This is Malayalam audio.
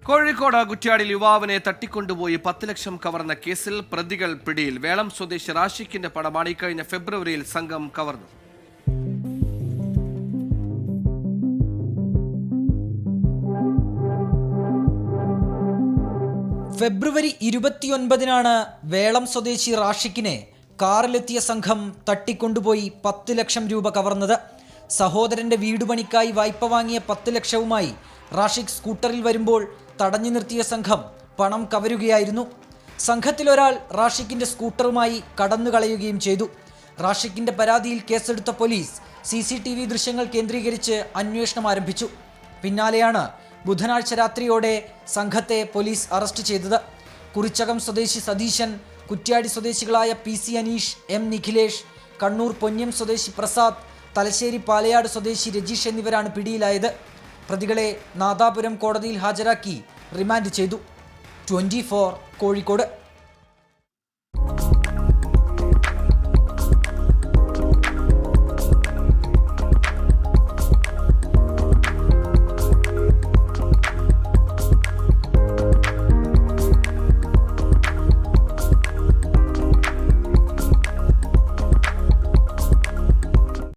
കോഴിക്കോട് കുറ്റ്യാടിൽ യുവാവിനെ തട്ടിക്കൊണ്ടുപോയി 10 ലക്ഷം കവർന്ന കേസിൽ പ്രതികൾ പിടിയിൽ. വേളം സ്വദേശി റാഷിഖിന്റെ പണമാണ് ഇക്കഴിഞ്ഞ ഫെബ്രുവരിയിൽ സംഘം കവർന്നു. ഫെബ്രുവരി 29-നാണ് വേളം സ്വദേശി റാഷിഖിനെ കാറിലെത്തിയ സംഘം തട്ടിക്കൊണ്ടുപോയി 10 ലക്ഷം രൂപ കവർന്നത്. സഹോദരന്റെ വീടുപണിക്കായി വായ്പ വാങ്ങിയ 10 ലക്ഷവുമായി റാഷിഖ് സ്കൂട്ടറിൽ വരുമ്പോൾ തടഞ്ഞു നിർത്തിയ സംഘം പണം കവരുകയായിരുന്നു. സംഘത്തിലൊരാൾ റാഷിഖിന്റെ സ്കൂട്ടറുമായി കടന്നു കളയുകയും ചെയ്തു. റാഷിഖിന്റെ പരാതിയിൽ കേസെടുത്ത പോലീസ് CCTV ദൃശ്യങ്ങൾ കേന്ദ്രീകരിച്ച് അന്വേഷണം ആരംഭിച്ചു. പിന്നാലെയാണ് ബുധനാഴ്ച രാത്രിയോടെ സംഘത്തെ പോലീസ് അറസ്റ്റ് ചെയ്തത്. കുറിച്ചകം സ്വദേശി സതീശൻ, കുറ്റ്യാടി സ്വദേശികളായ PC അനീഷ്, M നിഖിലേഷ്, കണ്ണൂർ പൊന്നം സ്വദേശി പ്രസാദ്, തലശ്ശേരി പാലയാട് സ്വദേശി രജീഷ് എന്നിവരാണ് പിടിയിലായത്. പ്രതികളെ നാദാപുരം കോടതിയിൽ ഹാജരാക്കി റിമാൻഡ് ചെയ്തു. 24 കോഴിക്കോട്.